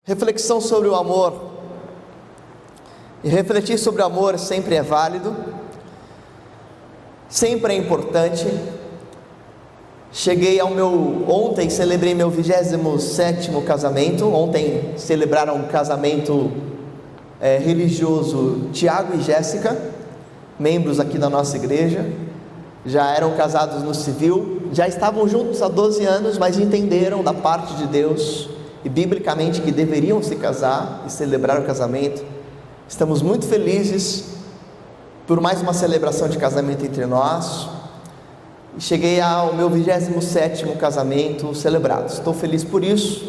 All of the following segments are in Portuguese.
Reflexão sobre o amor. E refletir sobre o amor sempre é válido, sempre é importante. Ontem celebrei meu 27º casamento. Ontem celebraram um casamento religioso Tiago e Jéssica, membros aqui da nossa igreja. Já eram casados no civil, já estavam juntos há 12 anos, mas entenderam da parte de Deus e biblicamente que deveriam se casar e celebrar o casamento. Estamos muito felizes por mais uma celebração de casamento entre nós. Cheguei ao meu 27º casamento celebrado. Estou feliz por isso,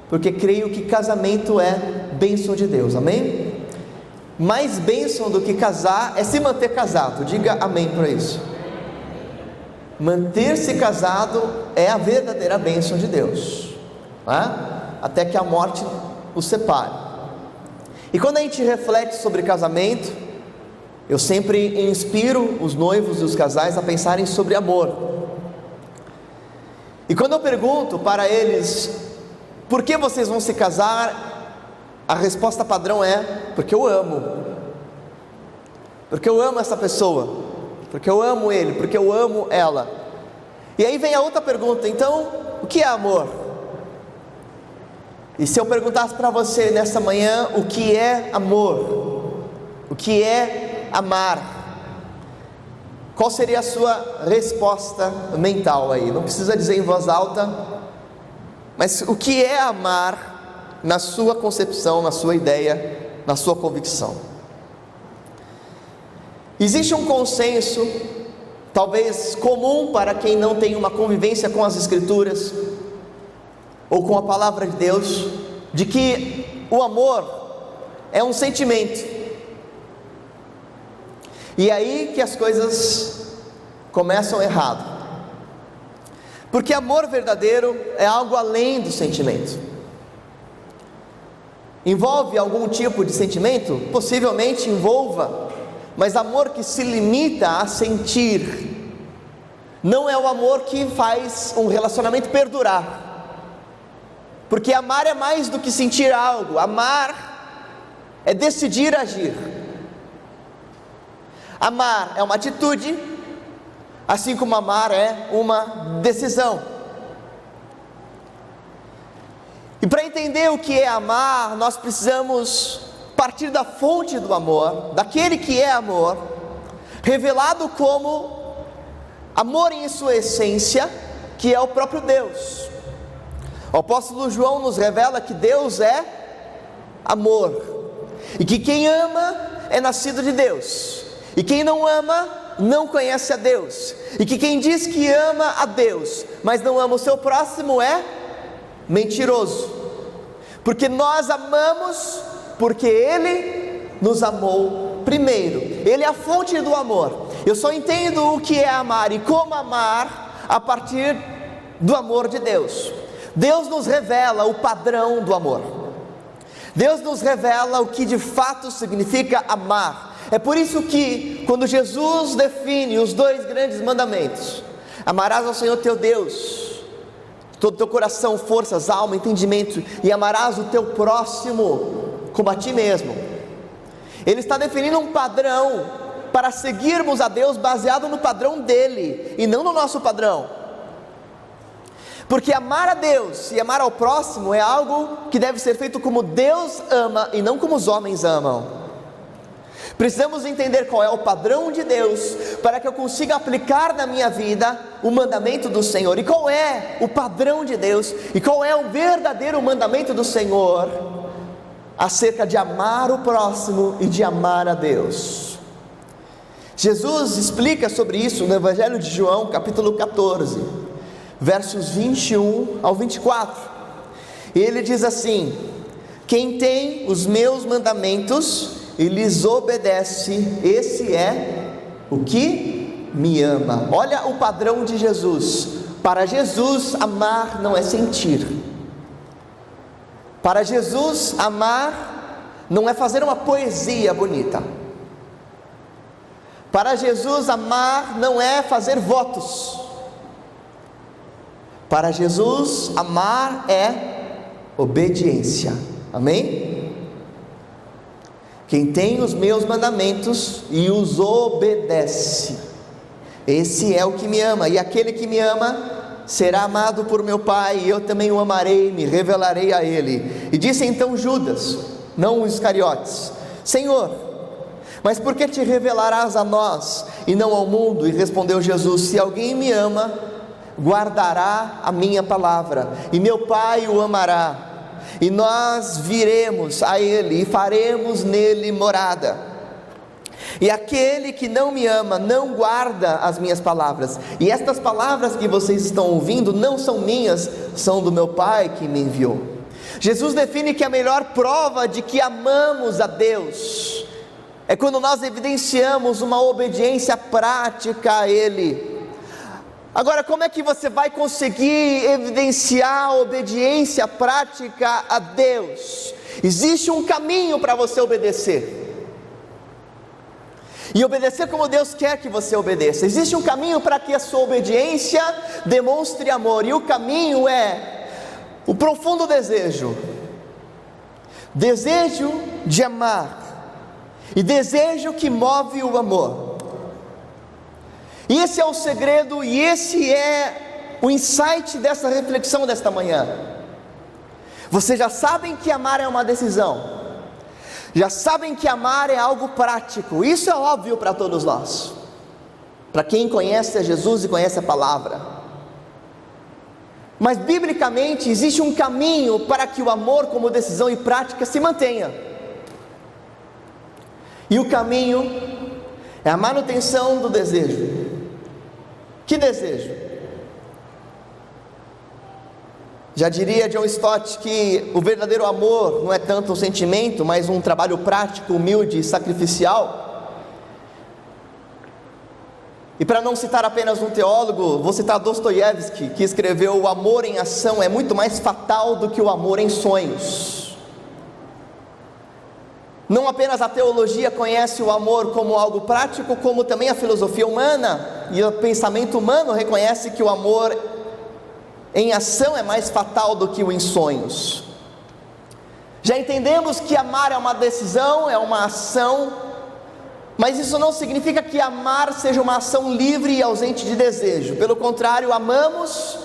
porque creio que casamento é bênção de Deus, amém? Mais bênção do que casar é se manter casado. Diga amém para isso. Manter-se casado é a verdadeira bênção de Deus, até que a morte os separe. E quando a gente reflete sobre casamento, eu sempre inspiro os noivos e os casais a pensarem sobre amor. E quando eu pergunto para eles, por que vocês vão se casar? A resposta padrão é, porque eu amo. Porque eu amo essa pessoa. Porque eu amo ele, porque eu amo ela. E aí vem a outra pergunta, então, o que é amor? E se eu perguntasse para você nessa manhã, o que é amor? O que é amar? Qual seria a sua resposta mental aí? Não precisa dizer em voz alta, mas o que é amar na sua concepção, na sua ideia, na sua convicção? Existe um consenso, talvez comum para quem não tem uma convivência com as Escrituras ou com a Palavra de Deus, de que o amor é um sentimento. E aí que as coisas começam errado, porque amor verdadeiro é algo além do sentimento. Envolve algum tipo de sentimento? Possivelmente envolva, mas amor que se limita a sentir não é o amor que faz um relacionamento perdurar. Porque amar é mais do que sentir algo. Amar é decidir agir. Amar é uma atitude, assim como amar é uma decisão. E para entender o que é amar, nós precisamos partir da fonte do amor, daquele que é amor, revelado como amor em sua essência, que é o próprio Deus. O apóstolo João nos revela que Deus é amor, e que quem ama é nascido de Deus, e quem não ama não conhece a Deus, e que quem diz que ama a Deus, mas não ama o seu próximo é mentiroso, porque nós amamos porque Ele nos amou primeiro. Ele é a fonte do amor. Eu só entendo o que é amar e como amar a partir do amor de Deus. Deus nos revela o padrão do amor. Deus nos revela o que de fato significa amar. É por isso que quando Jesus define os 2 grandes mandamentos, amarás ao Senhor teu Deus, todo o teu coração, forças, alma, entendimento, e amarás o teu próximo como a ti mesmo. Ele está definindo um padrão para seguirmos a Deus baseado no padrão dele e não no nosso padrão. Porque amar a Deus e amar ao próximo é algo que deve ser feito como Deus ama e não como os homens amam. Precisamos entender qual é o padrão de Deus para que eu consiga aplicar na minha vida o mandamento do Senhor. E qual é o padrão de Deus e qual é o verdadeiro mandamento do Senhor acerca de amar o próximo e de amar a Deus? Jesus explica sobre isso no Evangelho de João, capítulo 14, versos 21 ao 24. Ele diz assim: quem tem os meus mandamentos e lhes obedece, esse é o que me ama. Olha o padrão de Jesus. Para Jesus, amar não é sentir. Para Jesus, amar não é fazer uma poesia bonita. Para Jesus, amar não é fazer votos. Para Jesus, amar é obediência. Amém? Quem tem os meus mandamentos e os obedece, esse é o que me ama, e aquele que me ama será amado por meu Pai, e eu também o amarei, me revelarei a ele. E disse então Judas, não os Iscariotes: Senhor, mas por que te revelarás a nós e não ao mundo? E respondeu Jesus: se alguém me ama, guardará a minha palavra, e meu Pai o amará, e nós viremos a ele e faremos nele morada. E aquele que não me ama não guarda as minhas palavras, e estas palavras que vocês estão ouvindo não são minhas, são do meu Pai que me enviou. Jesus define que a melhor prova de que amamos a Deus é quando nós evidenciamos uma obediência prática a Ele. Agora, como é que você vai conseguir evidenciar a obediência prática a Deus? Existe um caminho para você obedecer, e obedecer como Deus quer que você obedeça. Existe um caminho para que a sua obediência demonstre amor, e o caminho é o profundo desejo de amar, e desejo que move o amor. E esse é o segredo, e esse é o insight dessa reflexão desta manhã. Vocês já sabem que amar é uma decisão, já sabem que amar é algo prático, isso é óbvio para todos nós, para quem conhece a Jesus e conhece a palavra. Mas biblicamente existe um caminho para que o amor como decisão e prática se mantenha, e o caminho é a manutenção do desejo. Que desejo? Já diria John Stott que o verdadeiro amor não é tanto um sentimento, mas um trabalho prático, humilde e sacrificial. E para não citar apenas um teólogo, vou citar Dostoiévski, que escreveu: o amor em ação é muito mais fatal do que o amor em sonhos. Não apenas a teologia conhece o amor como algo prático, como também a filosofia humana e o pensamento humano reconhece que o amor em ação é mais fatal do que o em sonhos. Já entendemos que amar é uma decisão, é uma ação, mas isso não significa que amar seja uma ação livre e ausente de desejo. Pelo contrário, amamos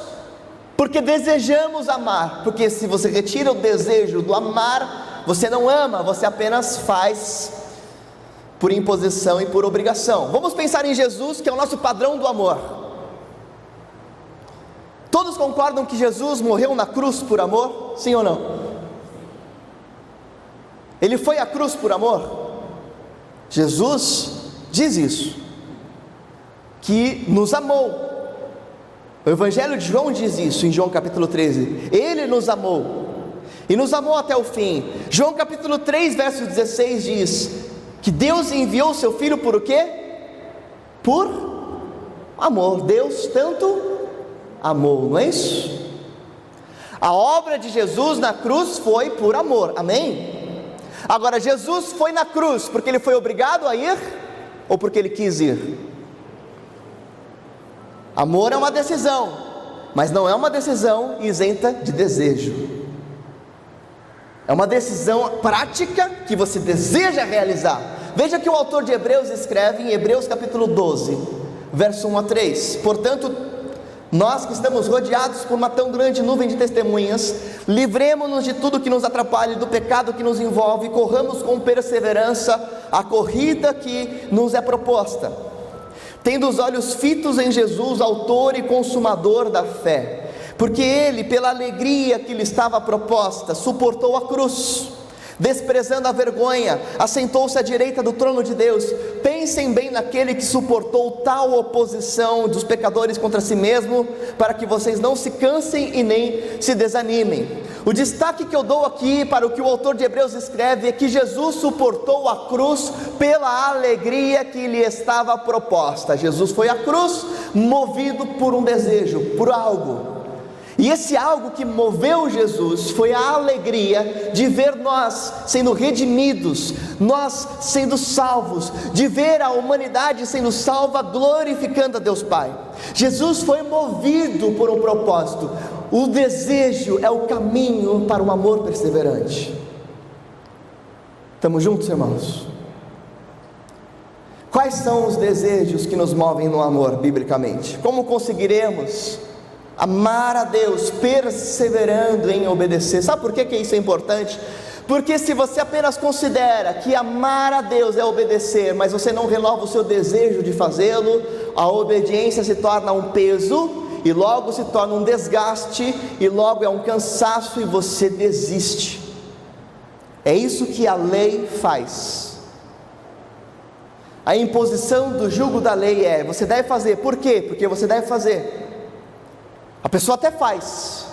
porque desejamos amar, porque se você retira o desejo do amar, você não ama, você apenas faz por imposição e por obrigação. Vamos pensar em Jesus, que é o nosso padrão do amor. Todos concordam que Jesus morreu na cruz por amor? Sim ou não? Ele foi à cruz por amor? Jesus diz isso, que nos amou. O Evangelho de João diz isso em João capítulo 13. Ele nos amou, e nos amou até o fim. João capítulo 3 verso 16 diz que Deus enviou seu Filho por o quê? Por amor. Deus tanto amou, não é isso? A obra de Jesus na cruz foi por amor, amém? Agora, Jesus foi na cruz porque ele foi obrigado a ir ou porque ele quis ir? Amor é uma decisão, mas não é uma decisão isenta de desejo. É uma decisão prática que você deseja realizar. Veja que o autor de Hebreus escreve em Hebreus capítulo 12, verso 1 a 3: portanto, nós que estamos rodeados por uma tão grande nuvem de testemunhas, livremo-nos de tudo que nos atrapalha e do pecado que nos envolve, e corramos com perseverança a corrida que nos é proposta, tendo os olhos fitos em Jesus, autor e consumador da fé, porque ele, pela alegria que lhe estava proposta, suportou a cruz, desprezando a vergonha, assentou-se à direita do trono de Deus. Pensem bem naquele que suportou tal oposição dos pecadores contra si mesmo, para que vocês não se cansem e nem se desanimem. O destaque que eu dou aqui para o que o autor de Hebreus escreve é que Jesus suportou a cruz pela alegria que lhe estava proposta. Jesus foi à cruz movido por um desejo, por algo. E esse algo que moveu Jesus foi a alegria de ver nós sendo redimidos, nós sendo salvos, de ver a humanidade sendo salva, glorificando a Deus Pai. Jesus foi movido por um propósito. O desejo é o caminho para um amor perseverante. Estamos juntos, irmãos? Quais são os desejos que nos movem no amor, biblicamente? Como conseguiremos amar a Deus perseverando em obedecer? Sabe por que isso é importante? Porque se você apenas considera que amar a Deus é obedecer, mas você não renova o seu desejo de fazê-lo, a obediência se torna um peso, e logo se torna um desgaste, e logo é um cansaço, e você desiste. É isso que a lei faz. A imposição do jugo da lei é: você deve fazer. Por quê? Porque você deve fazer. A pessoa até faz,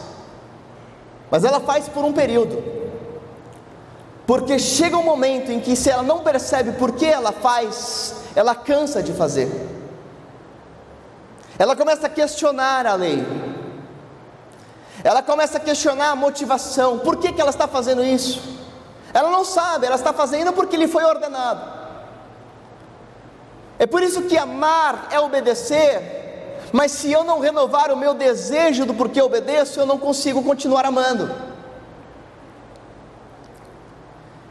mas ela faz por um período. Porque chega um momento em que, se ela não percebe por que ela faz, ela cansa de fazer. Ela começa a questionar a lei. Ela começa a questionar a motivação. Por que ela está fazendo isso? Ela não sabe, ela está fazendo porque lhe foi ordenado. É por isso que amar é obedecer, mas se eu não renovar o meu desejo do porquê obedeço, eu não consigo continuar amando.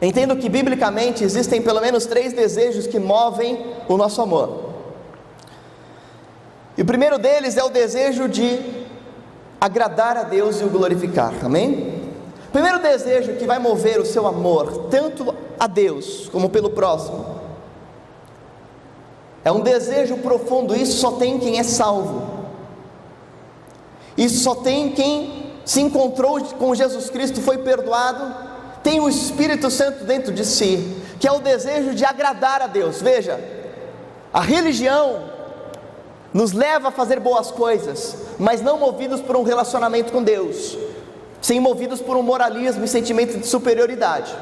Entendo que biblicamente existem pelo menos 3 desejos que movem o nosso amor. E o primeiro deles é o desejo de agradar a Deus e o glorificar, amém? O primeiro desejo que vai mover o seu amor, tanto a Deus como pelo próximo, é um desejo profundo. Isso só tem quem é salvo. Isso só tem quem se encontrou com Jesus Cristo, foi perdoado, tem o Espírito Santo dentro de si, que é o desejo de agradar a Deus. Veja, a religião nos leva a fazer boas coisas, mas não movidos por um relacionamento com Deus, sim movidos por um moralismo e sentimento de superioridade.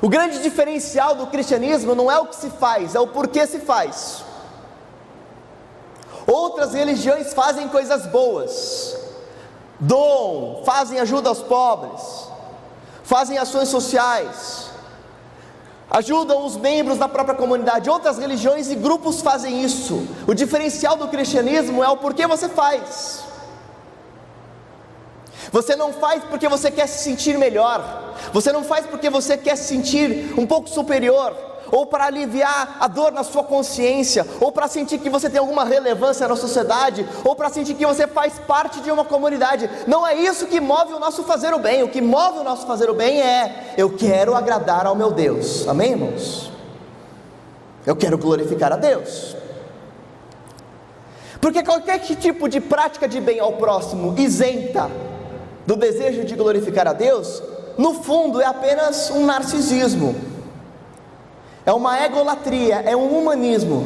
O grande diferencial do cristianismo não é o que se faz, é o porquê se faz. Outras religiões fazem coisas boas, doam, fazem ajuda aos pobres, fazem ações sociais, ajudam os membros da própria comunidade. Outras religiões e grupos fazem isso. O diferencial do cristianismo é o porquê você faz. Você não faz porque você quer se sentir melhor, você não faz porque você quer se sentir um pouco superior, ou para aliviar a dor na sua consciência, ou para sentir que você tem alguma relevância na sociedade, ou para sentir que você faz parte de uma comunidade. Não é isso que move o nosso fazer o bem. O que move o nosso fazer o bem é: eu quero agradar ao meu Deus, amém, irmãos? Eu quero glorificar a Deus. Porque qualquer tipo de prática de bem ao próximo isenta do desejo de glorificar a Deus, no fundo é apenas um narcisismo, é uma egolatria, é um humanismo,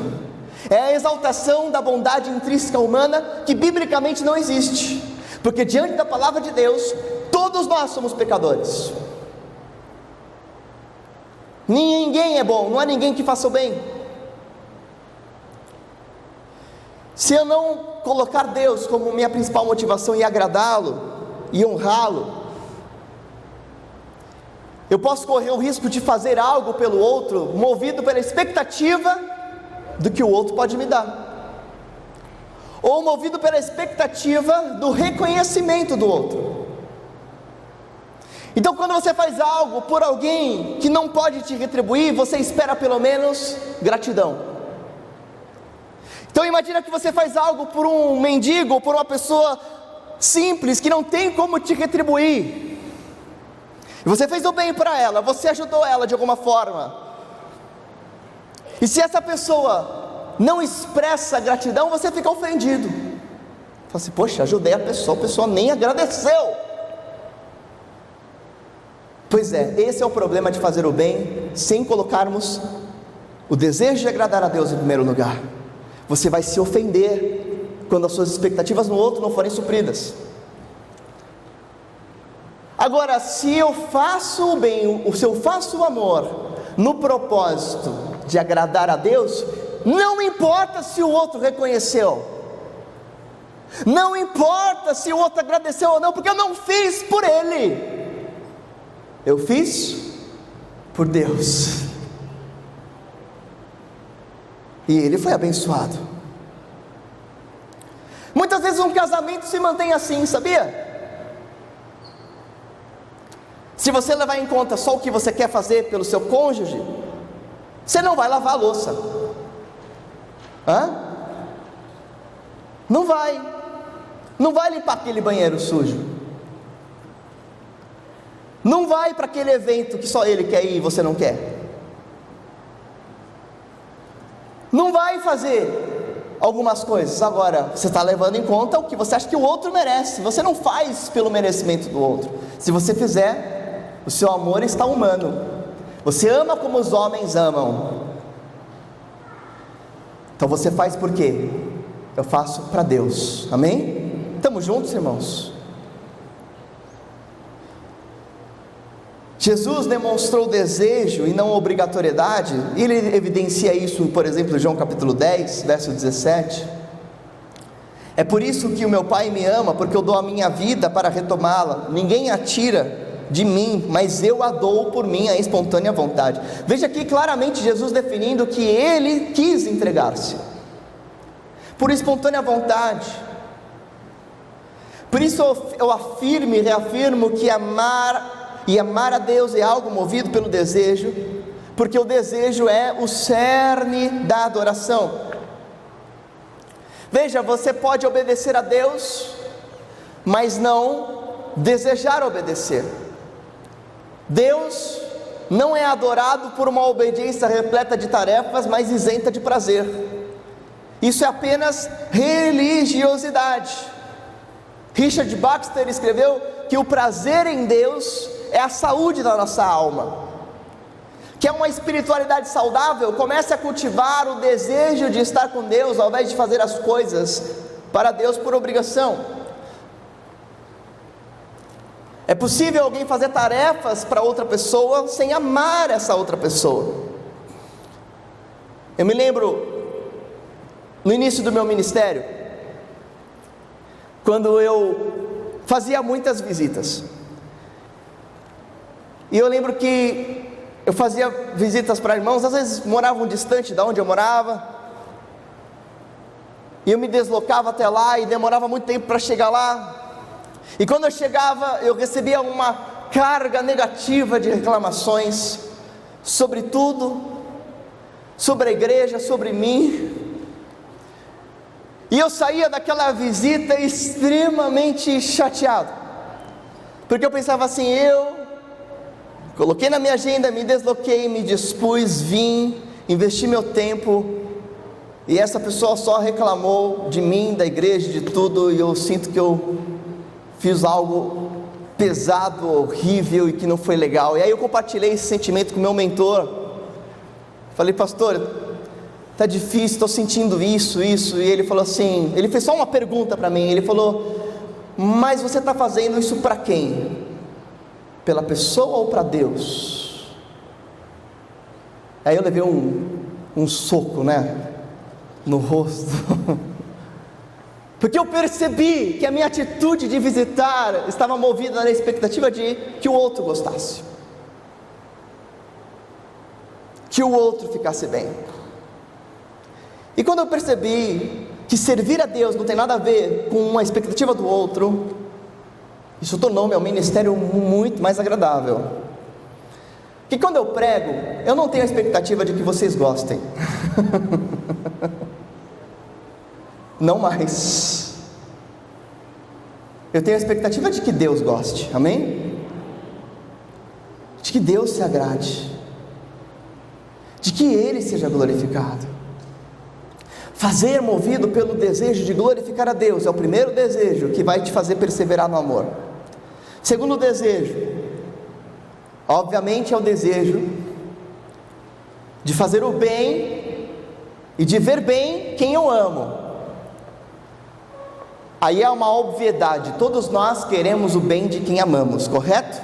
é a exaltação da bondade intrínseca humana que biblicamente não existe, porque diante da palavra de Deus, todos nós somos pecadores. Ninguém é bom, não há ninguém que faça o bem. Se eu não colocar Deus como minha principal motivação e agradá-lo e honrá-lo, eu posso correr o risco de fazer algo pelo outro, movido pela expectativa do que o outro pode me dar, ou movido pela expectativa do reconhecimento do outro. Então, quando você faz algo por alguém que não pode te retribuir, você espera pelo menos gratidão. Então imagina que você faz algo por um mendigo, ou por uma pessoa simples, que não tem como te retribuir, e você fez o bem para ela, você ajudou ela de alguma forma, e se essa pessoa não expressa gratidão, você fica ofendido. Fala assim: poxa, ajudei a pessoa nem agradeceu. Pois é, esse é o problema de fazer o bem sem colocarmos o desejo de agradar a Deus em primeiro lugar. Você vai se ofender quando as suas expectativas no outro não forem supridas. Agora, se eu faço o bem, se eu faço o amor no propósito de agradar a Deus, não importa se o outro reconheceu, não importa se o outro agradeceu ou não, porque eu não fiz por ele, eu fiz por Deus, e ele foi abençoado. Muitas vezes um casamento se mantém assim, sabia? Se você levar em conta só o que você quer fazer pelo seu cônjuge, você não vai lavar a louça. Não vai limpar aquele banheiro sujo, não vai para aquele evento que só ele quer ir e você não quer, não vai fazer algumas coisas. Agora, você está levando em conta o que você acha que o outro merece. Você não faz pelo merecimento do outro. Se você fizer, o seu amor está humano, você ama como os homens amam. Então você faz por quê? Eu faço para Deus, amém? Estamos juntos, irmãos? Jesus demonstrou desejo e não obrigatoriedade. Ele evidencia isso, por exemplo, em João capítulo 10, verso 17. É por isso que o meu Pai me ama, porque eu dou a minha vida para retomá-la. Ninguém a tira de mim, mas eu a dou por minha espontânea vontade. Veja aqui claramente Jesus definindo que Ele quis entregar-se por espontânea vontade. Por isso eu afirmo e reafirmo que amar a Deus é algo movido pelo desejo, porque o desejo é o cerne da adoração. Veja, você pode obedecer a Deus, mas não desejar obedecer. Deus não é adorado por uma obediência repleta de tarefas, mas isenta de prazer. Isso é apenas religiosidade. Richard Baxter escreveu que o prazer em Deus é a saúde da nossa alma. Quer uma espiritualidade saudável? Comece a cultivar o desejo de estar com Deus, ao invés de fazer as coisas para Deus por obrigação. É possível alguém fazer tarefas para outra pessoa sem amar essa outra pessoa. Eu me lembro, no início do meu ministério, quando eu fazia muitas visitas, e eu lembro que eu fazia visitas para irmãos, às vezes moravam distante de onde eu morava, e eu me deslocava até lá, e demorava muito tempo para chegar lá, e quando eu chegava, eu recebia uma carga negativa de reclamações, sobre tudo, sobre a igreja, sobre mim, e eu saía daquela visita extremamente chateado, porque eu pensava assim, eu coloquei na minha agenda, me desloquei, me dispus, vim, investi meu tempo, e essa pessoa só reclamou de mim, da igreja, de tudo, e eu sinto que eu fiz algo pesado, horrível e que não foi legal. E aí eu compartilhei esse sentimento com o meu mentor. Falei, pastor, está difícil, estou sentindo isso, e ele falou assim, ele fez só uma pergunta para mim, ele falou, mas você está fazendo isso para quem? Pela pessoa ou para Deus? Aí eu levei um soco, no rosto, porque eu percebi que a minha atitude de visitar estava movida na expectativa de que o outro gostasse, que o outro ficasse bem. E quando eu percebi que servir a Deus não tem nada a ver com uma expectativa do outro, isso tornou meu ministério muito mais agradável. Porque quando eu prego, eu não tenho a expectativa de que vocês gostem. Não mais. Eu tenho a expectativa de que Deus goste, amém? De que Deus se agrade, de que Ele seja glorificado. Fazer movido pelo desejo de glorificar a Deus é o primeiro desejo que vai te fazer perseverar no amor. Segundo desejo, obviamente, é o desejo de fazer o bem e de ver bem quem eu amo. Aí é uma obviedade, todos nós queremos o bem de quem amamos, correto?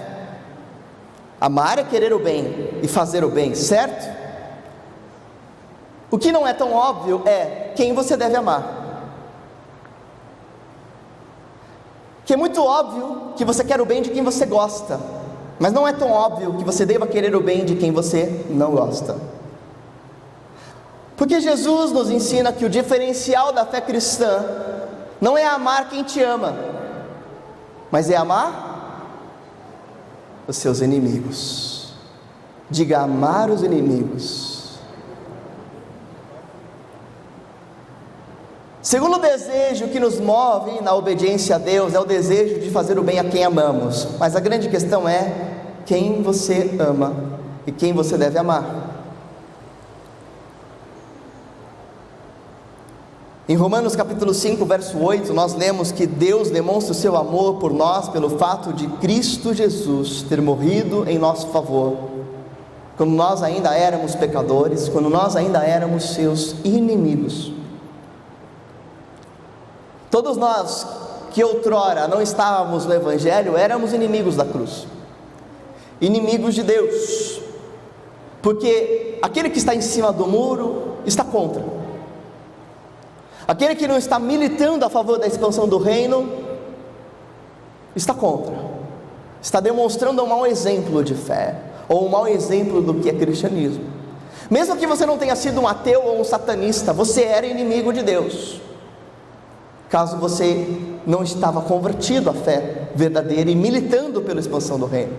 Amar é querer o bem e fazer o bem, certo? O que não é tão óbvio é quem você deve amar. Que é muito óbvio que você quer o bem de quem você gosta, mas não é tão óbvio que você deva querer o bem de quem você não gosta. Porque Jesus nos ensina que o diferencial da fé cristã não é amar quem te ama, mas é amar os seus inimigos. Diga: amar os inimigos. Segundo desejo que nos move na obediência a Deus é o desejo de fazer o bem a quem amamos. Mas a grande questão é quem você ama e quem você deve amar. Em Romanos capítulo 5, verso 8, nós lemos que Deus demonstra o seu amor por nós pelo fato de Cristo Jesus ter morrido em nosso favor, quando nós ainda éramos pecadores, quando nós ainda éramos seus inimigos. Todos nós que outrora não estávamos no Evangelho, éramos inimigos da cruz, inimigos de Deus, porque aquele que está em cima do muro está contra. Aquele que não está militando a favor da expansão do reino, está contra, está demonstrando um mau exemplo de fé, ou um mau exemplo do que é cristianismo. Mesmo que você não tenha sido um ateu ou um satanista, você era inimigo de Deus, caso você não estava convertido à fé verdadeira e militando pela expansão do reino.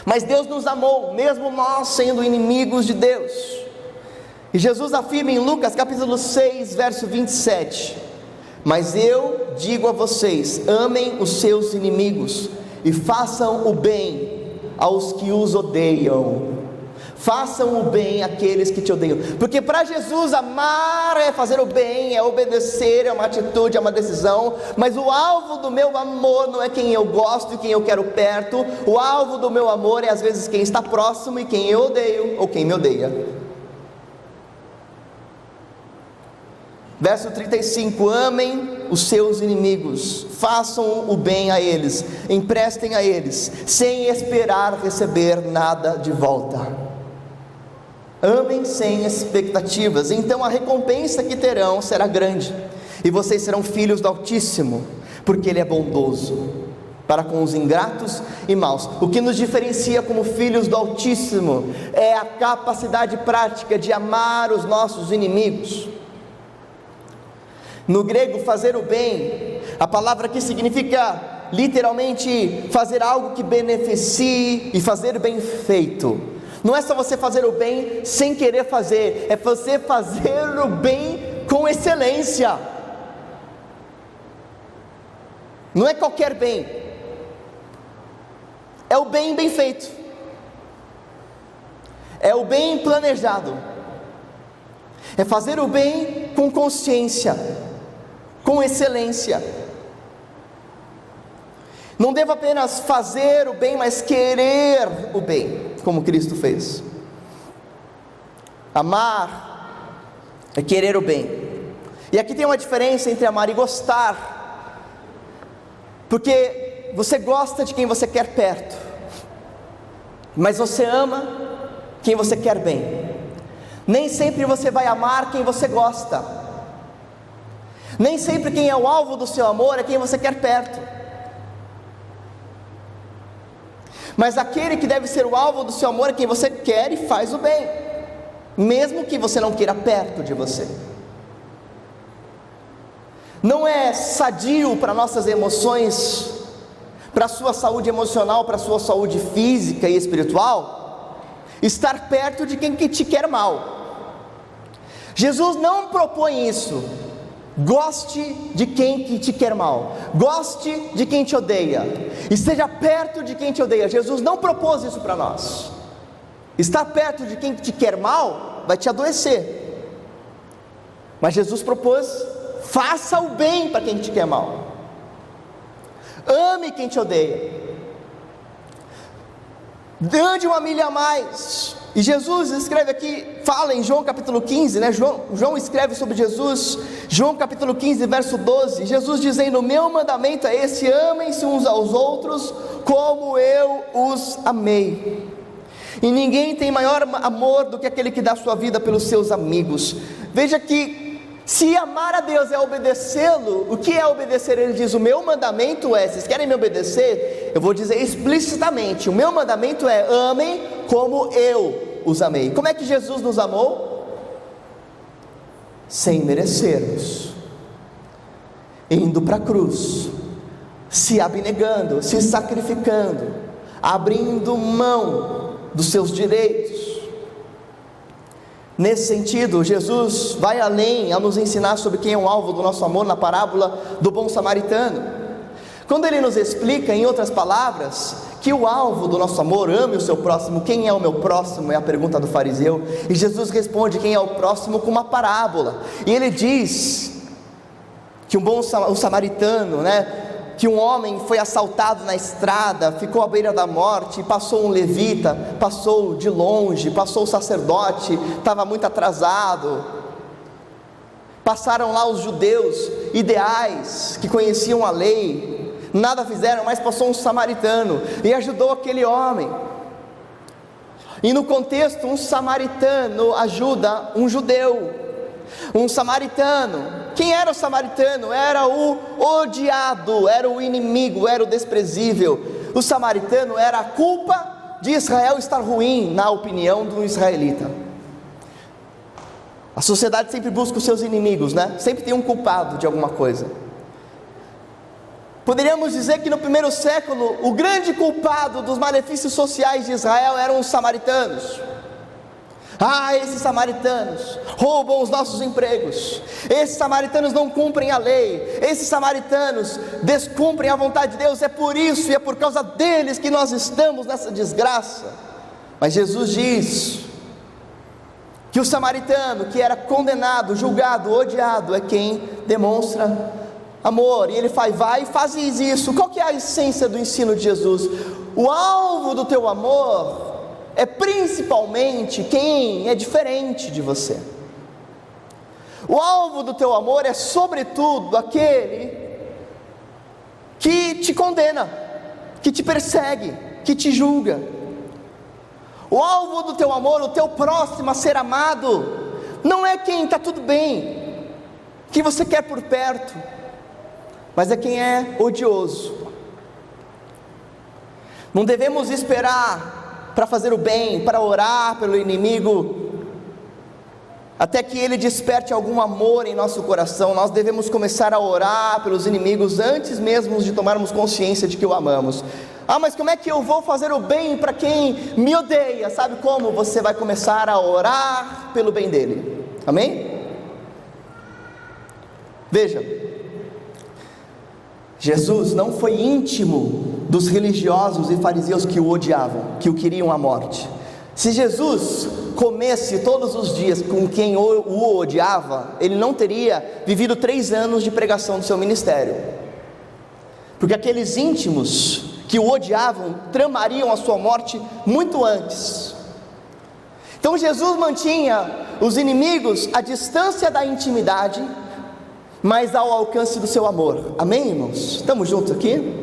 Mas Deus nos amou, mesmo nós sendo inimigos de Deus. E Jesus afirma em Lucas capítulo 6, verso 27, mas eu digo a vocês, amem os seus inimigos, e façam o bem aos que os odeiam, façam o bem àqueles que te odeiam, porque para Jesus amar é fazer o bem, é obedecer, é uma atitude, é uma decisão, mas o alvo do meu amor não é quem eu gosto e quem eu quero perto, o alvo do meu amor é às vezes quem está próximo e quem eu odeio, ou quem me odeia. Verso 35, amem os seus inimigos, façam o bem a eles, emprestem a eles, sem esperar receber nada de volta. Amem sem expectativas, então a recompensa que terão será grande, e vocês serão filhos do Altíssimo, porque Ele é bondoso para com os ingratos e maus. O que nos diferencia como filhos do Altíssimo é a capacidade prática de amar os nossos inimigos. No grego, fazer o bem, a palavra aqui significa literalmente fazer algo que beneficie e fazer bem feito. Não é só você fazer o bem sem querer fazer, é você fazer o bem com excelência. Não é qualquer bem, é o bem bem feito, é o bem planejado, é fazer o bem com consciência, com excelência. Não devo apenas fazer o bem, mas querer o bem, como Cristo fez. Amar é querer o bem. E aqui tem uma diferença entre amar e gostar, porque você gosta de quem você quer perto, mas você ama quem você quer bem. Nem sempre você vai amar quem você gosta. Nem sempre quem é o alvo do seu amor é quem você quer perto. Mas aquele que deve ser o alvo do seu amor é quem você quer e faz o bem, mesmo que você não queira perto de você. Não é sadio para nossas emoções, para a sua saúde emocional, para a sua saúde física e espiritual, estar perto de quem te quer mal. Jesus não propõe isso. Goste de quem que te quer mal, goste de quem te odeia, esteja perto de quem te odeia. Jesus não propôs isso para nós. Estar perto de quem te quer mal vai te adoecer, mas Jesus propôs: faça o bem para quem te quer mal, ame quem te odeia, ande uma milha a mais. E Jesus escreve aqui, fala em João capítulo 15, né? João escreve sobre Jesus, João capítulo 15, verso 12, Jesus dizendo: meu mandamento é esse, amem-se uns aos outros, como eu os amei. E ninguém tem maior amor do que aquele que dá sua vida pelos seus amigos. Veja que, se amar a Deus é obedecê-lo, o que é obedecer? Ele diz: o meu mandamento é, vocês querem me obedecer? Eu vou dizer explicitamente, o meu mandamento é: amem como eu os amei. Como é que Jesus nos amou? Sem merecermos, indo para a cruz, se abnegando, se sacrificando, abrindo mão dos seus direitos. Nesse sentido, Jesus vai além ao nos ensinar sobre quem é o alvo do nosso amor na parábola do bom samaritano. Quando ele nos explica, em outras palavras, que o alvo do nosso amor, ame o seu próximo. Quem é o meu próximo? É a pergunta do fariseu. E Jesus responde quem é o próximo com uma parábola. E ele diz que o samaritano, que um homem foi assaltado na estrada, ficou à beira da morte, e passou um levita, passou de longe, passou o sacerdote, estava muito atrasado. Passaram lá os judeus ideais, que conheciam a lei, nada fizeram, mas passou um samaritano e ajudou aquele homem. E no contexto, um samaritano ajuda um judeu. Um samaritano, quem era o samaritano? Era o odiado, era o inimigo, era o desprezível. O samaritano era a culpa de Israel estar ruim, na opinião do israelita. A sociedade sempre busca os seus inimigos, sempre tem um culpado de alguma coisa. Poderíamos dizer que no primeiro século, o grande culpado dos malefícios sociais de Israel eram os samaritanos. Esses samaritanos roubam os nossos empregos, esses samaritanos não cumprem a lei, esses samaritanos descumprem a vontade de Deus, é por isso e é por causa deles que nós estamos nessa desgraça. Mas Jesus diz que o samaritano que era condenado, julgado, odiado, é quem demonstra amor, e ele vai e faz isso. Qual que é a essência do ensino de Jesus? O alvo do teu amor é principalmente quem é diferente de você. O alvo do teu amor é sobretudo aquele que te condena, que te persegue, que te julga. O alvo do teu amor, o teu próximo a ser amado, não é quem está tudo bem, que você quer por perto, mas é quem é odioso. Não devemos esperar para fazer o bem, para orar pelo inimigo, até que ele desperte algum amor em nosso coração. Nós devemos começar a orar pelos inimigos antes mesmo de tomarmos consciência de que o amamos. Mas como é que eu vou fazer o bem para quem me odeia? Sabe como? Você vai começar a orar pelo bem dele. Amém? Veja, Jesus não foi íntimo dos religiosos e fariseus que o odiavam, que o queriam a morte. Se Jesus comesse todos os dias com quem o odiava, ele não teria vivido 3 anos de pregação do seu ministério, porque aqueles íntimos que o odiavam tramariam a sua morte muito antes. Então Jesus mantinha os inimigos à distância da intimidade, mas ao alcance do seu amor. Amém, irmãos? Estamos juntos aqui?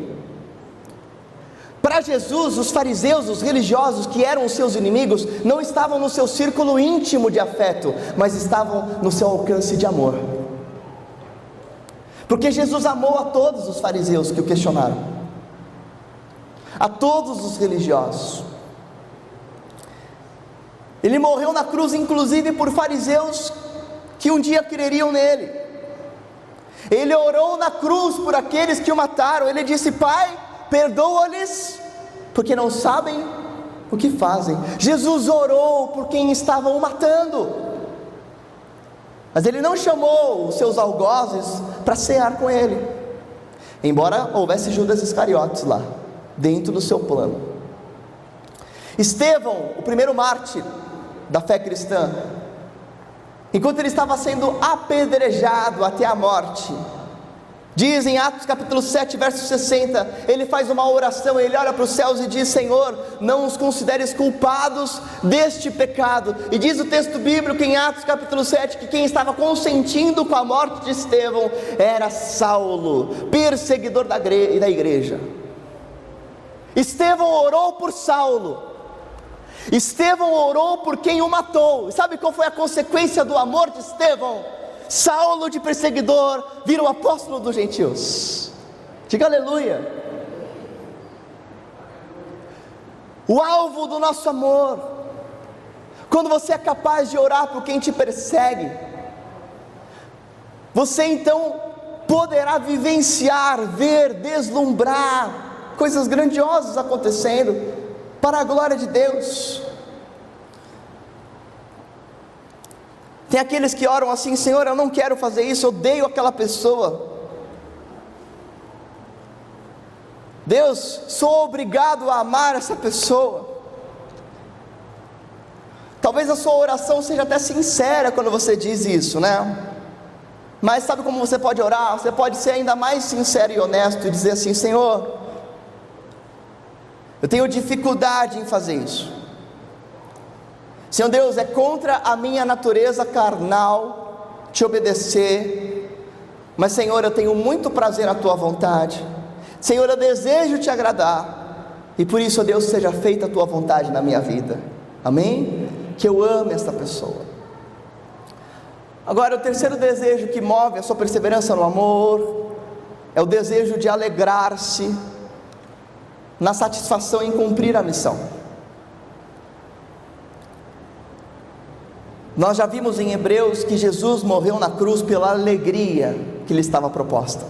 Para Jesus, os fariseus, os religiosos que eram os seus inimigos, não estavam no seu círculo íntimo de afeto, mas estavam no seu alcance de amor. Porque Jesus amou a todos os fariseus que o questionaram, a todos os religiosos. Ele morreu na cruz, inclusive por fariseus que um dia creriam nele. Ele orou na cruz por aqueles que o mataram. Ele disse: Pai, perdoa-lhes, porque não sabem o que fazem. Jesus orou por quem estavam o matando, mas ele não chamou os seus algozes para cear com ele, embora houvesse Judas Iscariotes lá, dentro do seu plano. Estevão, o primeiro mártir da fé cristã, enquanto ele estava sendo apedrejado até a morte, diz em Atos capítulo 7, verso 60, ele faz uma oração, ele olha para os céus e diz: Senhor, não os consideres culpados deste pecado. E diz o texto bíblico em Atos capítulo 7, que quem estava consentindo com a morte de Estevão era Saulo, perseguidor da igreja. Estevão orou por Saulo, Estevão orou por quem o matou. E sabe qual foi a consequência do amor de Estevão? Saulo, de perseguidor, vira o apóstolo dos gentios. Diga aleluia. O alvo do nosso amor, quando você é capaz de orar por quem te persegue, você então poderá vivenciar, ver, deslumbrar coisas grandiosas acontecendo para a glória de Deus. Tem aqueles que oram assim: Senhor, eu não quero fazer isso, eu odeio aquela pessoa. Deus, sou obrigado a amar essa pessoa. Talvez a sua oração seja até sincera quando você diz isso, né? Mas sabe como você pode orar? Você pode ser ainda mais sincero e honesto e dizer assim: Senhor, eu tenho dificuldade em fazer isso. Senhor Deus, é contra a minha natureza carnal te obedecer, mas Senhor, eu tenho muito prazer na tua vontade. Senhor, eu desejo te agradar, e por isso, ó Deus, seja feita a tua vontade na minha vida. Amém? Que eu ame essa pessoa. Agora, o terceiro desejo que move a sua perseverança no amor é o desejo de alegrar-se na satisfação em cumprir a missão. Nós já vimos em Hebreus que Jesus morreu na cruz pela alegria que lhe estava proposta,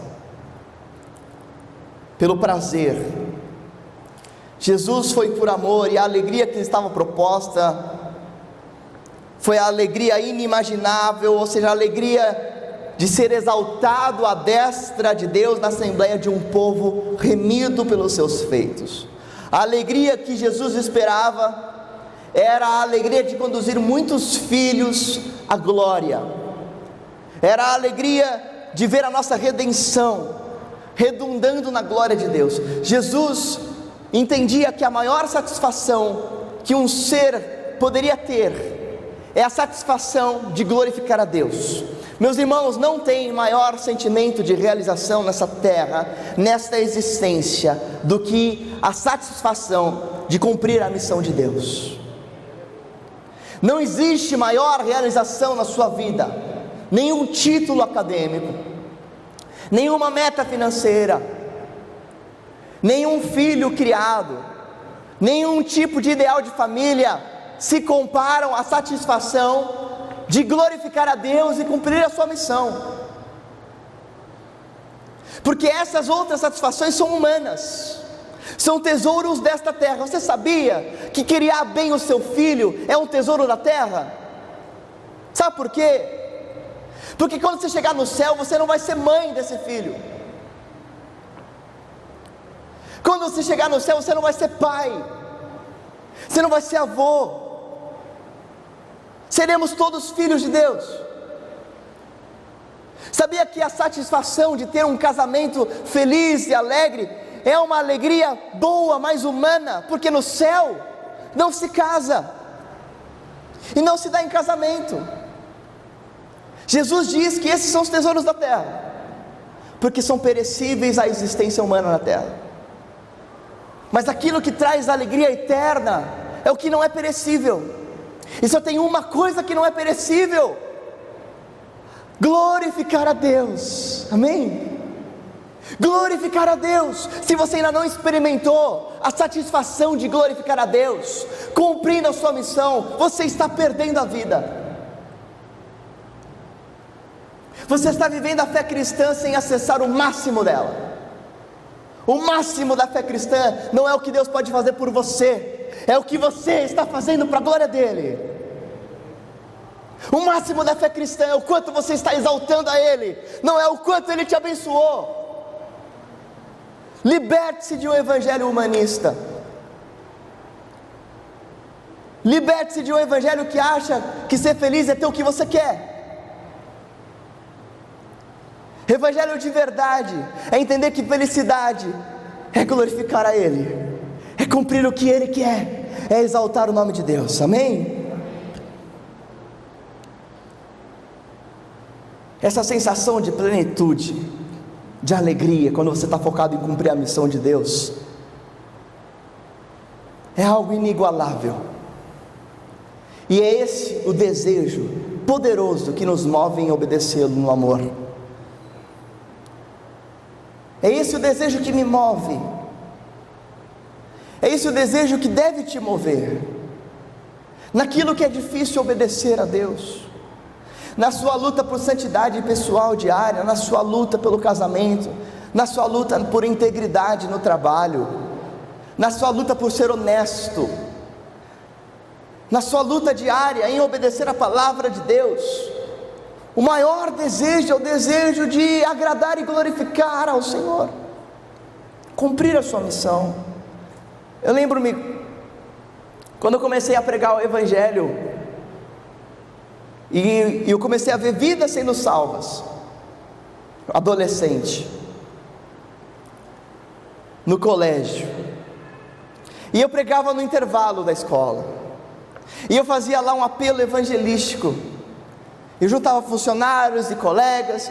pelo prazer. Jesus foi por amor, e a alegria que lhe estava proposta foi a alegria inimaginável, ou seja, a alegria de ser exaltado à destra de Deus na assembleia de um povo remido pelos seus feitos. A alegria que Jesus esperava era a alegria de conduzir muitos filhos à glória, era a alegria de ver a nossa redenção redundando na glória de Deus. Jesus entendia que a maior satisfação que um ser poderia ter é a satisfação de glorificar a Deus. Meus irmãos, não tem maior sentimento de realização nessa terra, nesta existência, do que a satisfação de cumprir a missão de Deus. Não existe maior realização na sua vida, nenhum título acadêmico, nenhuma meta financeira, nenhum filho criado, nenhum tipo de ideal de família se comparam à satisfação de glorificar a Deus e cumprir a sua missão, porque essas outras satisfações são humanas, são tesouros desta terra. Você sabia que criar bem o seu filho é um tesouro da terra? Sabe por quê? Porque quando você chegar no céu, você não vai ser mãe desse filho. Quando você chegar no céu, você não vai ser pai, você não vai ser avô. Seremos todos filhos de Deus. Sabia que a satisfação de ter um casamento feliz e alegre é uma alegria boa, mais humana? Porque no céu não se casa e não se dá em casamento. Jesus diz que esses são os tesouros da terra, porque são perecíveis à existência humana na terra. Mas aquilo que traz alegria eterna é o que não é perecível. E só tem uma coisa que não é perecível: glorificar a Deus. Amém? Glorificar a Deus. Se você ainda não experimentou a satisfação de glorificar a Deus, cumprindo a sua missão, você está perdendo a vida. Você está vivendo a fé cristã sem acessar o máximo dela. O máximo da fé cristã não é o que Deus pode fazer por você, é o que você está fazendo para a glória dEle. O máximo da fé cristã é o quanto você está exaltando a Ele, não é o quanto Ele te abençoou. Liberte-se de um evangelho humanista. Liberte-se de um evangelho que acha que ser feliz é ter o que você quer. Evangelho de verdade é entender que felicidade é glorificar a Ele, é cumprir o que Ele quer, é exaltar o nome de Deus. Amém? Essa sensação de plenitude, de alegria, quando você está focado em cumprir a missão de Deus, é algo inigualável. E é esse o desejo poderoso que nos move em obedecê-lo no amor. É esse o desejo que me move. É esse o desejo que deve te mover. Naquilo que é difícil obedecer a Deus, na sua luta por santidade pessoal diária, na sua luta pelo casamento, na sua luta por integridade no trabalho, na sua luta por ser honesto, na sua luta diária em obedecer a palavra de Deus. O maior desejo é o desejo de agradar e glorificar ao Senhor, cumprir a sua missão. Eu lembro-me, quando eu comecei a pregar o Evangelho, e eu comecei a ver vidas sendo salvas, adolescente, no colégio, e eu pregava no intervalo da escola, e eu fazia lá um apelo evangelístico, eu juntava funcionários e colegas,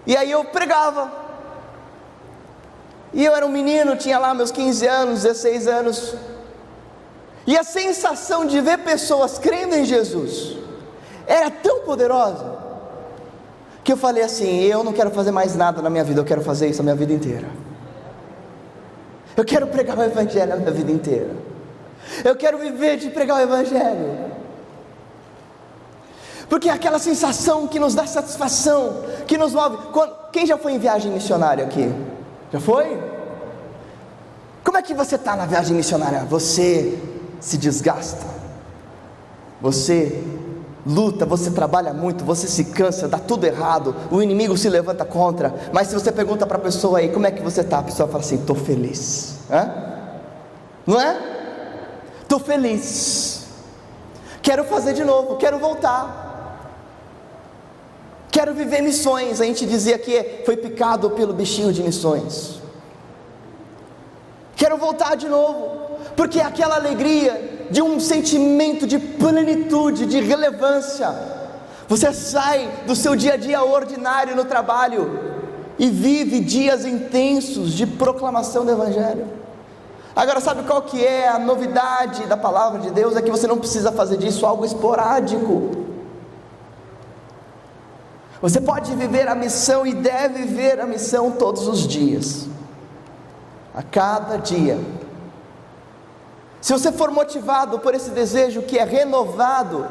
e aí eu pregava, e eu era um menino, tinha lá meus 15 anos, 16 anos, e a sensação de ver pessoas crendo em Jesus era tão poderosa, que eu falei assim: eu não quero fazer mais nada na minha vida, eu quero fazer isso a minha vida inteira. Eu quero pregar o Evangelho a minha vida inteira, eu quero viver de pregar o Evangelho, porque é aquela sensação que nos dá satisfação, que nos move. Quem já foi em viagem missionária aqui? Já foi? Como é que você está na viagem missionária? Você se desgasta, você luta, você trabalha muito, você se cansa, dá tudo errado, o inimigo se levanta contra, mas se você pergunta para a pessoa aí, como é que você está? A pessoa fala assim: estou feliz. Não é? Estou feliz, quero fazer de novo, quero voltar, quero viver missões. A gente dizia que foi picado pelo bichinho de missões. Quero voltar de novo, porque é aquela alegria de um sentimento de plenitude, de relevância. Você sai do seu dia a dia ordinário no trabalho e vive dias intensos de proclamação do Evangelho. Agora, sabe qual que é a novidade da palavra de Deus? É que você não precisa fazer disso algo esporádico. Você pode viver a missão e deve viver a missão todos os dias, a cada dia. Se você for motivado por esse desejo que é renovado,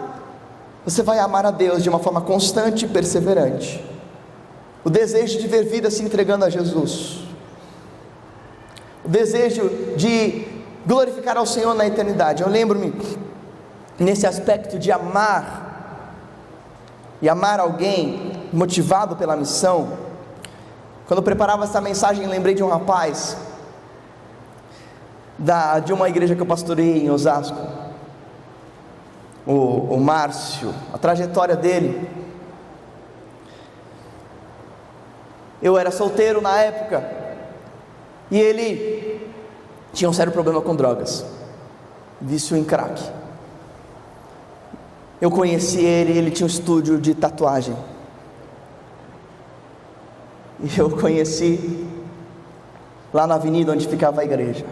você vai amar a Deus de uma forma constante e perseverante. O desejo de ver vida se entregando a Jesus, o desejo de glorificar ao Senhor na eternidade. Eu lembro-me, nesse aspecto de amar, e amar alguém motivado pela missão, quando eu preparava essa mensagem, lembrei de um rapaz de uma igreja que eu pastorei em Osasco, o Márcio. A trajetória dele: eu era solteiro na época, e ele tinha um sério problema com drogas, vício em crack. Eu conheci ele tinha um estúdio de tatuagem, e eu conheci lá na avenida onde ficava a igreja.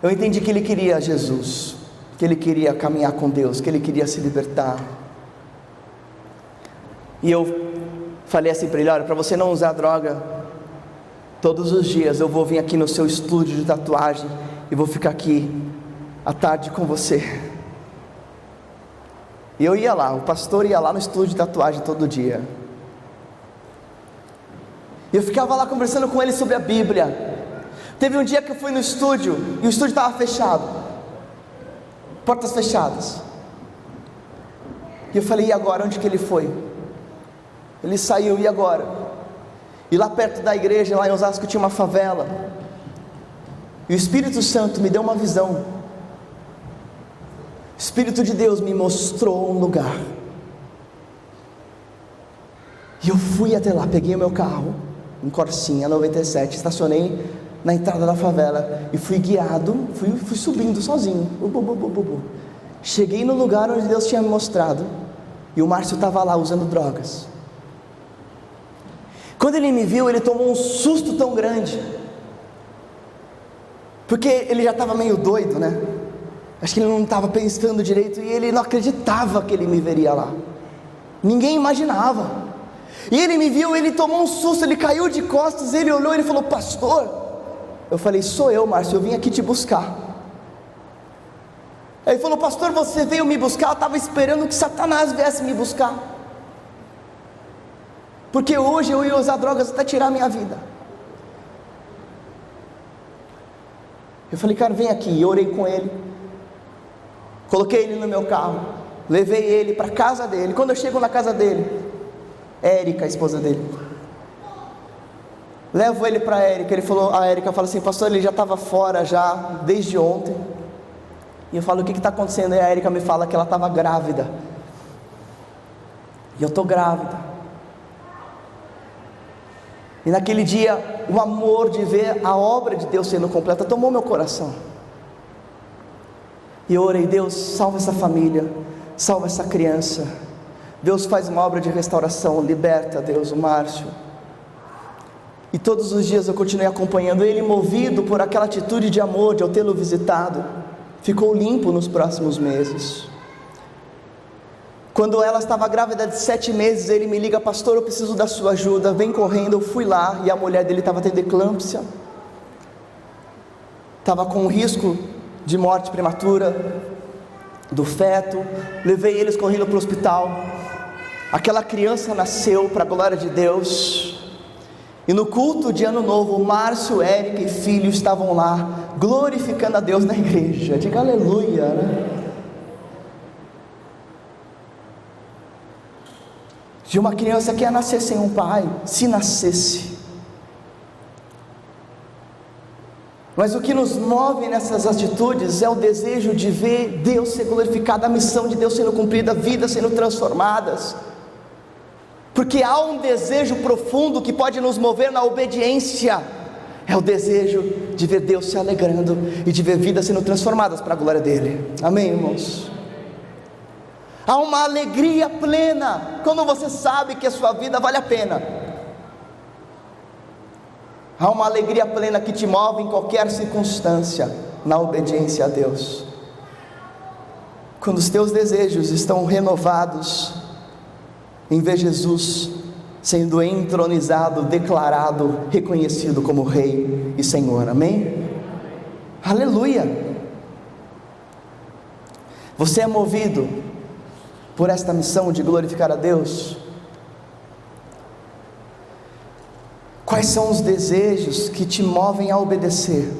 Eu entendi que ele queria Jesus, que ele queria caminhar com Deus, que ele queria se libertar. E eu falei assim para ele: olha, para você não usar droga, todos os dias eu vou vir aqui no seu estúdio de tatuagem e vou ficar aqui à tarde com você. E eu ia lá, o pastor ia lá no estúdio de tatuagem todo dia, e eu ficava lá conversando com ele sobre a Bíblia. Teve um dia que eu fui no estúdio, e o estúdio estava fechado, portas fechadas, e eu falei: e agora? Onde que ele foi? Ele saiu, e agora? E lá perto da igreja, lá em Osasco, tinha uma favela, e o Espírito Santo me deu uma visão. O Espírito de Deus me mostrou um lugar, e eu fui até lá, peguei o meu carro, um Corsinha 97, estacionei na entrada da favela, e fui guiado, fui subindo sozinho, cheguei no lugar onde Deus tinha me mostrado, e o Márcio estava lá usando drogas. Quando ele me viu, ele tomou um susto tão grande, porque ele já estava meio doido, né? Acho que ele não estava pensando direito, e ele não acreditava que ele me veria lá, ninguém imaginava. E ele me viu, ele tomou um susto, ele caiu de costas, ele olhou, ele falou: pastor. Eu falei: sou eu, Márcio, eu vim aqui te buscar. Aí ele falou: pastor, você veio me buscar? Eu estava esperando que Satanás viesse me buscar. porque hoje eu ia usar drogas até tirar a minha vida. Eu falei, cara, vem aqui. Eu orei com ele, coloquei ele no meu carro, levei ele para a casa dele. Quando eu chego na casa dele, Érica, a esposa dele, levo ele para a Érica. A Érica fala assim, pastor, ele já estava fora já desde ontem. E eu falo, o que está acontecendo? E a Érica me fala que ela estava grávida. E eu estou grávida. E naquele dia, o amor de ver a obra de Deus sendo completa tomou meu coração. E eu orei, Deus, salva essa família, salva essa criança. Deus, faz uma obra de restauração, liberta, Deus, o Márcio. E todos os dias eu continuei acompanhando ele, movido por aquela atitude de amor, de eu tê-lo visitado. Ficou limpo nos próximos meses. Quando ela estava grávida de 7 meses, ele me liga, pastor, eu preciso da sua ajuda, vem correndo. Eu fui lá, e a mulher dele estava tendo eclâmpsia, estava com risco de morte prematura do feto. Levei eles correndo para o hospital. Aquela criança nasceu para a glória de Deus. E no culto de ano novo, Márcio, Érica e filho estavam lá, glorificando a Deus na igreja. Diga aleluia, né? De uma criança que ia nascer sem um pai, se nascesse. Mas o que nos move nessas atitudes é o desejo de ver Deus ser glorificado, a missão de Deus sendo cumprida, vidas sendo transformadas. Porque há um desejo profundo que pode nos mover na obediência. É o desejo de ver Deus se alegrando e de ver vidas sendo transformadas para a glória dele. Amém, irmãos? Há uma alegria plena quando você sabe que a sua vida vale a pena. Há uma alegria plena que te move em qualquer circunstância, na obediência a Deus. Quando os teus desejos estão renovados em ver Jesus sendo entronizado, declarado, reconhecido como Rei e Senhor. Amém? Aleluia! Você é movido por esta missão de glorificar a Deus? Quais são os desejos que te movem a obedecer?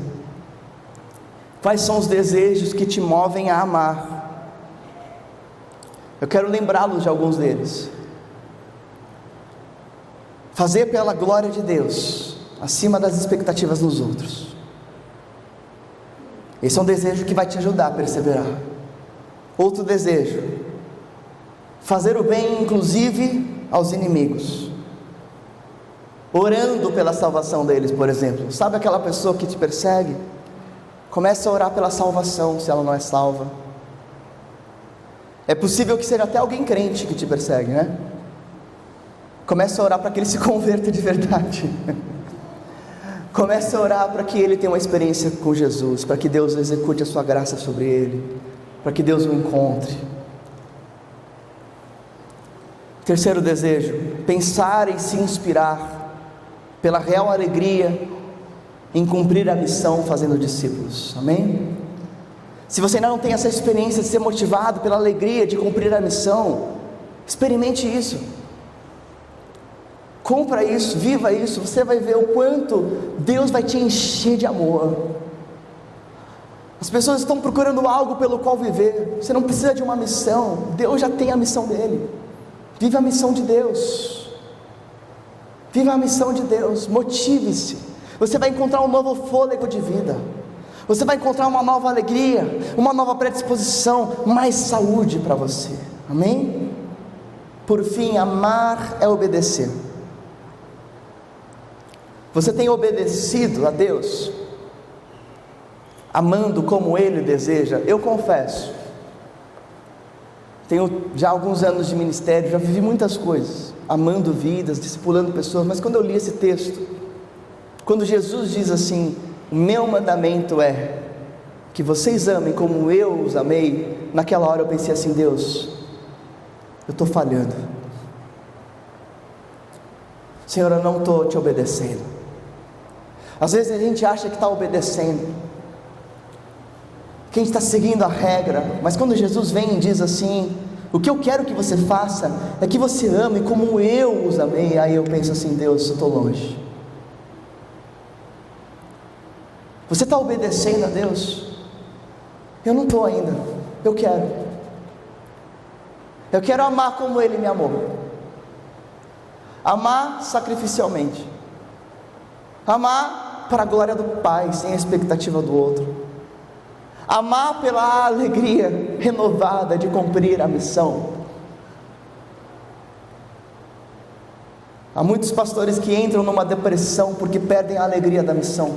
Quais são os desejos que te movem a amar? Eu quero lembrá-los de alguns deles. Fazer pela glória de Deus, acima das expectativas dos outros. Esse é um desejo que vai te ajudar a perseverar. Outro desejo: fazer o bem, inclusive aos inimigos, orando pela salvação deles, por exemplo. Sabe aquela pessoa que te persegue? Comece a orar pela salvação, se ela não é salva. É possível que seja até alguém crente que te persegue, né? Comece a orar para que ele se converta de verdade. Comece a orar para que ele tenha uma experiência com Jesus, para que Deus execute a sua graça sobre ele, para que Deus o encontre. Terceiro desejo: pensar e se inspirar pela real alegria em cumprir a missão fazendo discípulos. Amém? Se você ainda não tem essa experiência de ser motivado pela alegria de cumprir a missão, experimente isso. Compra isso, viva isso. Você vai ver o quanto Deus vai te encher de amor. As pessoas estão procurando algo pelo qual viver. Você não precisa de uma missão, Deus já tem a missão dele. Viva a missão de Deus. Viva a missão de Deus. Motive-se. Você vai encontrar um novo fôlego de vida. Você vai encontrar uma nova alegria, uma nova predisposição, mais saúde para você. Amém? Por fim, amar é obedecer. Você tem obedecido a Deus, amando como Ele deseja? Eu confesso, tenho já alguns anos de ministério, já vivi muitas coisas, amando vidas, discipulando pessoas, mas quando eu li esse texto, quando Jesus diz assim: o meu mandamento é que vocês amem como eu os amei, naquela hora eu pensei assim: Deus, eu estou falhando, Senhor, eu não estou te obedecendo. Às vezes a gente acha que está obedecendo, que a gente está seguindo a regra, mas quando Jesus vem e diz assim: O que eu quero que você faça é que você ame como eu os amei. Aí eu penso assim: Deus, eu estou longe. Você está obedecendo a Deus? Eu não estou ainda. Eu quero amar como Ele me amou. Amar sacrificialmente. Amar para a glória do Pai, sem a expectativa do outro. Amar pela alegria renovada de cumprir a missão. Há muitos pastores que entram numa depressão porque perdem a alegria da missão.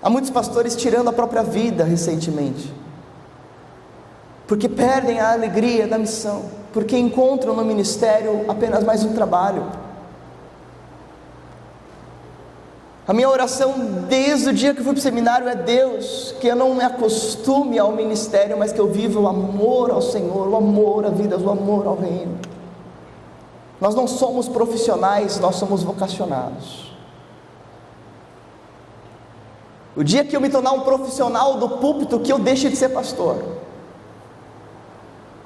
Há muitos pastores tirando a própria vida recentemente, porque perdem a alegria da missão, porque encontram no ministério apenas mais um trabalho. A minha oração desde o dia que fui para o seminário é: Deus, que eu não me acostume ao ministério, mas que eu viva o amor ao Senhor, o amor à vida, o amor ao reino. Nós não somos profissionais, nós somos vocacionados. O dia que eu me tornar um profissional do púlpito, que eu deixe de ser pastor,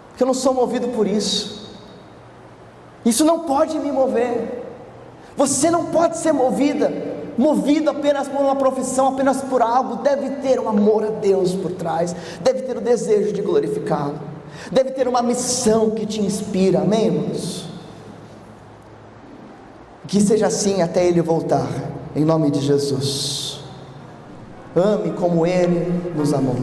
porque eu não sou movido por isso. Isso não pode me mover. Você não pode ser movido apenas por uma profissão, apenas por algo. Deve ter um amor a Deus por trás, deve ter o desejo de glorificá-lo, deve ter uma missão que te inspira. Amém, irmãos? Que seja assim até Ele voltar, em nome de Jesus. Ame como Ele nos amou.